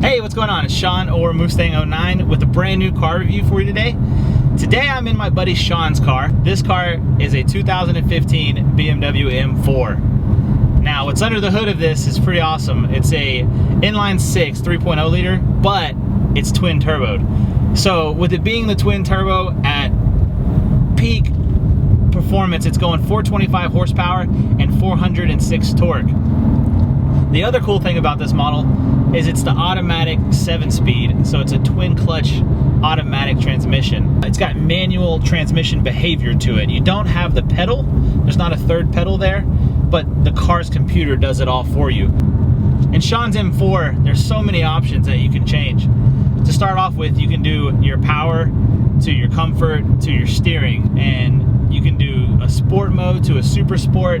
Hey, what's going on? It's Sean or Mustang09 with a brand new car review for you today. Today I'm in my buddy Sean's car. This car is a 2015 BMW M4. Now what's under the hood of this is pretty awesome. It's a inline 6 3.0 liter, but it's twin turboed. So with it being the twin turbo at peak performance, it's going 425 horsepower and 406 torque. The other cool thing about this model is it's the automatic 7-speed, so it's a twin clutch automatic transmission. It's got manual transmission behavior to it. You don't have the pedal, there's not a third pedal there, but the car's computer does it all for you. In Sean's M4, there's so many options that you can change. To start off with, you can do your power to your comfort to your steering, and you can do a sport mode to a super sport,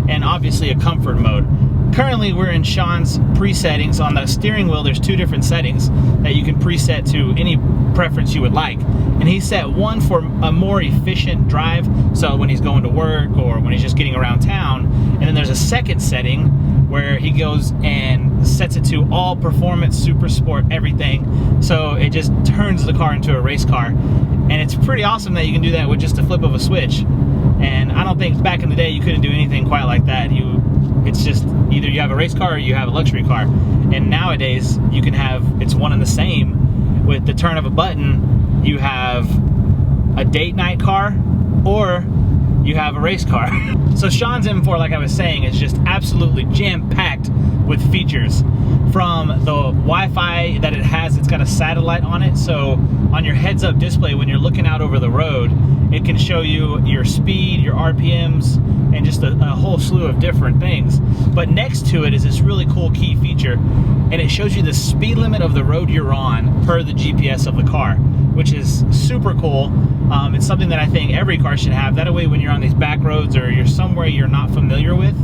and obviously a comfort mode. Currently we're in Sean's presettings. On the steering wheel there's two different settings that you can preset to any preference you would like, and he set one for a more efficient drive, so when he's going to work or when he's just getting around town, and then there's a second setting where he goes and sets it to all performance, super sport, everything, so it just turns the car into a race car. And it's pretty awesome that you can do that with just a flip of a switch. And I don't think back in the day you couldn't do anything quite like that. It's just either you have a race car or you have a luxury car. And nowadays you can have, it's one and the same. With the turn of a button, you have a date night car or you have a race car. So Sean's M4, like I was saying, is just absolutely jam-packed with features. From the Wi-Fi that it has, it's got a satellite on it, so on your heads-up display when you're looking out over the road, it can show you your speed, your RPMs, and just a whole slew of different things. But next to it is this really cool key feature, and it shows you the speed limit of the road you're on per the GPS of the car, which is super cool. It's something that I think every car should have. That way when you're on these back roads or you're somewhere you're not familiar with,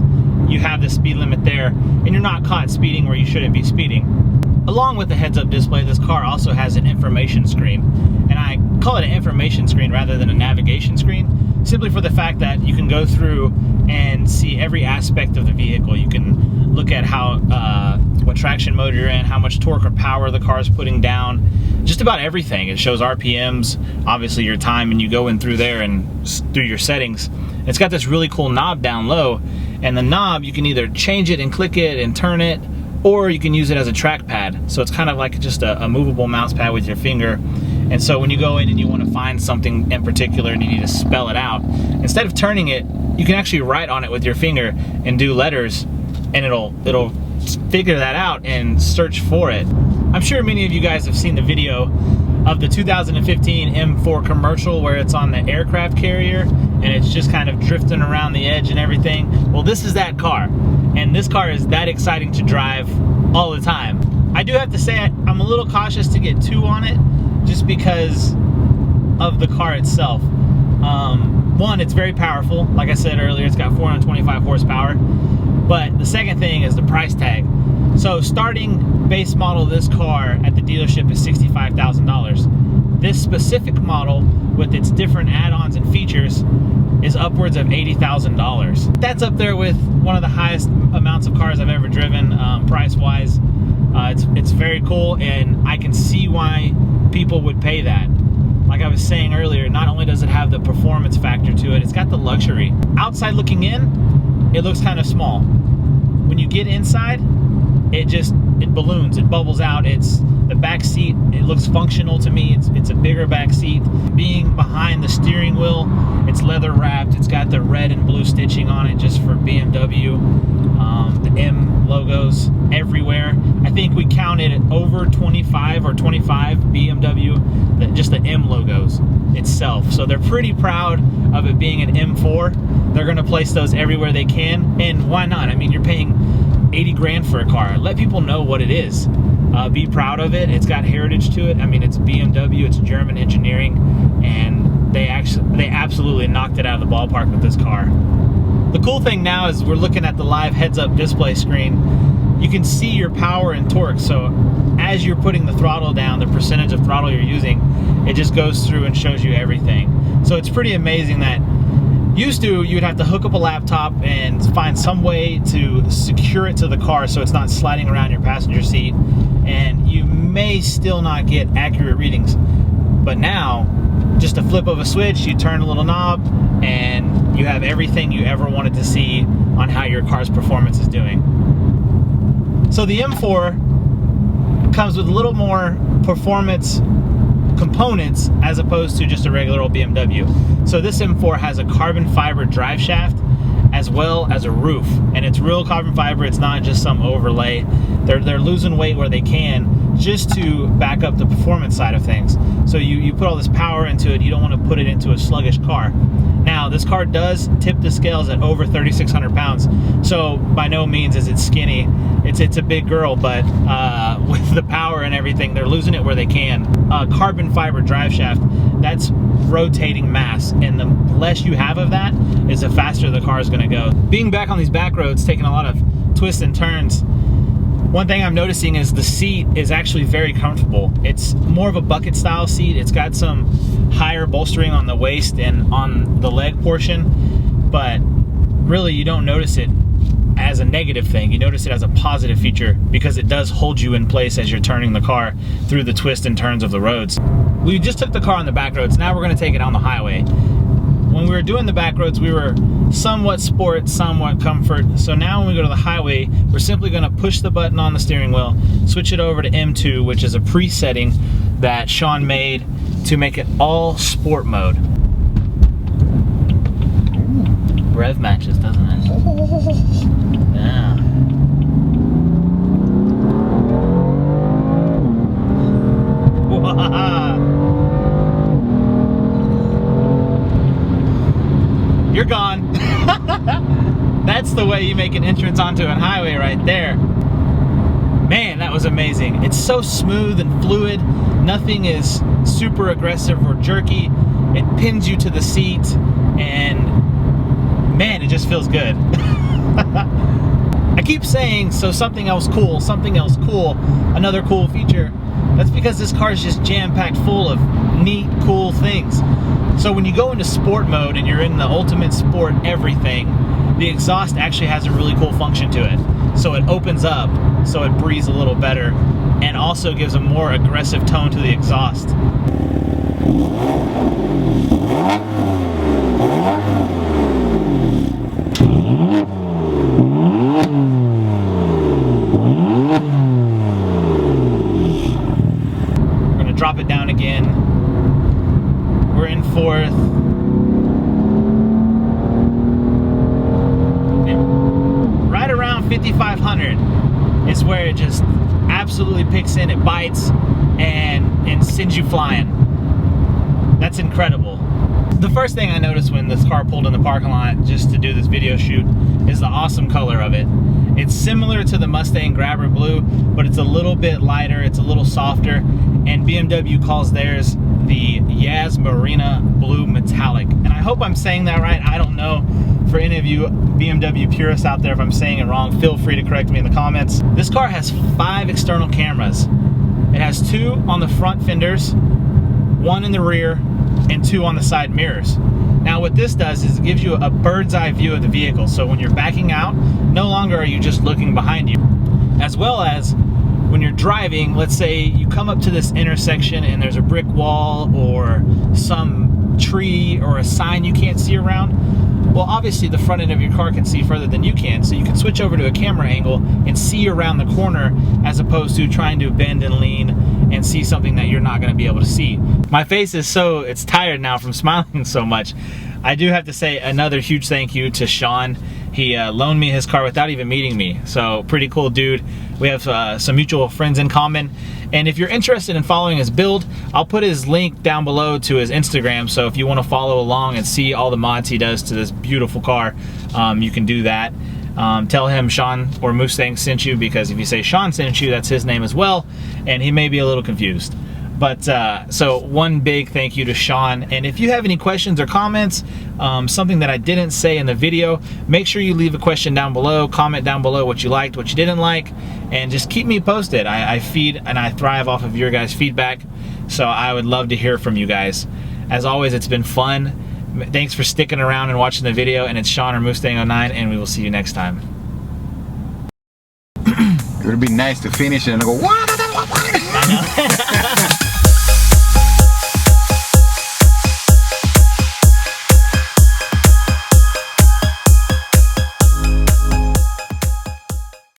you have the speed limit there and you're not caught speeding where you shouldn't be speeding. Along with the heads-up display, this car also has an information screen, and I call it an information screen rather than a navigation screen, simply for the fact that you can go through and see every aspect of the vehicle. You can look at how what traction mode you're in, how much torque or power the car is putting down, just about everything. It shows RPMs, obviously your time, and you go in through there and through your settings. It's got this really cool knob down low, and the knob, you can either change it and click it and turn it, or you can use it as a trackpad. So it's kind of like just a movable mouse pad with your finger. And so when you go in and you want to find something in particular and you need to spell it out, instead of turning it, you can actually write on it with your finger and do letters, and it'll figure that out and search for it. I'm sure many of you guys have seen the video of the 2015 M4 commercial where it's on the aircraft carrier and it's just kind of drifting around the edge and everything. Well, this is that car, and this car is that exciting to drive all the time. I do have to say I'm a little cautious to get too on it just because of the car itself. One, it's very powerful. Like I said earlier, it's got 425 horsepower. But the second thing is the price tag. So starting base model of this car at the dealership is $65,000. This specific model with its different add-ons and features is upwards of $80,000. That's up there with one of the highest amounts of cars I've ever driven, price-wise. It's very cool, and I can see why people would pay that. Like I was saying earlier, not only does it have the performance factor to it, it's got the luxury. Outside looking in, it looks kind of small. When you get inside, it balloons, it bubbles out. It's the back seat, it looks functional to me. It's a bigger back seat. Being behind the steering wheel, it's leather wrapped. It's got the red and blue stitching on it just for BMW. The M logos everywhere. I think we counted over 25 BMW, just the M logos itself. So they're pretty proud of it being an M4. They're gonna place those everywhere they can, and why not? I mean, you're paying 80 grand for a car. Let people know what it is. Be proud of it. It's got heritage to it. I mean, it's BMW, it's German engineering, and they absolutely knocked it out of the ballpark with this car. The cool thing now is we're looking at the live heads-up display screen. You can see your power and torque. So as you're putting the throttle down, the percentage of throttle you're using, it just goes through and shows you everything. So it's pretty amazing that used to, you'd have to hook up a laptop and find some way to secure it to the car so it's not sliding around your passenger seat, and you may still not get accurate readings. But now, just a flip of a switch, you turn a little knob, and you have everything you ever wanted to see on how your car's performance is doing. So the M4 comes with a little more performance components as opposed to just a regular old BMW. So this M4 has a carbon fiber drive shaft as well as a roof, and it's real carbon fiber. It's not just some overlay. They're losing weight where they can just to back up the performance side of things. So you put all this power into it, you don't want to put it into a sluggish car. Now this car does tip the scales at over 3,600 pounds, so by no means is it skinny. It's a big girl, but with the power and everything, they're losing it where they can. Carbon fiber drive shaft, that's rotating mass, and the less you have of that is the faster the car is going to go. Being back on these back roads, taking a lot of twists and turns, one thing I'm noticing is the seat is actually very comfortable. It's more of a bucket style seat. It's got some higher bolstering on the waist and on the leg portion, but really you don't notice it as a negative thing. You notice it as a positive feature because it does hold you in place as you're turning the car through the twists and turns of the roads. We just took the car on the back roads. Now we're going to take it on the highway. When we were doing the back roads, we were somewhat sport, somewhat comfort. So now when we go to the highway, we're simply going to push the button on the steering wheel, switch it over to M2, which is a presetting that Sean made to make it all sport mode. Ooh, rev matches, doesn't it? Yeah. You're gone. That's the way you make an entrance onto a highway right there. Man, that was amazing. It's so smooth and fluid. Nothing is super aggressive or jerky. It pins you to the seat, and man, it just feels good. I keep saying, so something else cool, another cool feature. That's because this car is just jam-packed full of neat, cool things. So when you go into sport mode and you're in the ultimate sport everything, the exhaust actually has a really cool function to it. So it opens up so it breathes a little better and also gives a more aggressive tone to the exhaust. We're going to drop it down again. We're in fourth. And right around 5,500 is where it just absolutely picks in, it bites, and sends you flying. That's incredible. The first thing I noticed when this car pulled in the parking lot just to do this video shoot is the awesome color of it. It's similar to the Mustang Grabber Blue, but it's a little bit lighter, it's a little softer, and BMW calls theirs the Yas Marina Blue Metallic. And I hope I'm saying that right. I don't know. For any of you BMW purists out there, if I'm saying it wrong, feel free to correct me in the comments. This car has 5 external cameras. It has 2 on the front fenders, 1 in the rear, and 2 on the side mirrors. Now what this does is it gives you a bird's eye view of the vehicle. So when you're backing out, no longer are you just looking behind you. As well as when you're driving, let's say you come up to this intersection and there's a brick wall or some tree or a sign you can't see around. Well, obviously the front end of your car can see further than you can, so you can switch over to a camera angle and see around the corner as opposed to trying to bend and lean and see something that you're not going to be able to see. My face is it's tired now from smiling so much. I do have to say another huge thank you to Sean. He loaned me his car without even meeting me, so pretty cool dude. We have some mutual friends in common, and if you're interested in following his build, I'll put his link down below to his Instagram, so if you want to follow along and see all the mods he does to this beautiful car, you can do that. Tell him Sean or Mustang sent you, because if you say Sean sent you, that's his name as well, and he may be a little confused. But so one big thank you to Sean, and if you have any questions or comments, something that I didn't say in the video, make sure you leave a question down below, comment down below what you liked, what you didn't like, and just keep me posted. I feed and I thrive off of your guys' feedback, so I would love to hear from you guys. As always, it's been fun. Thanks for sticking around and watching the video, and it's Sean or Mustang 09, and we will see you next time. It would be nice to finish it and go, what? I know.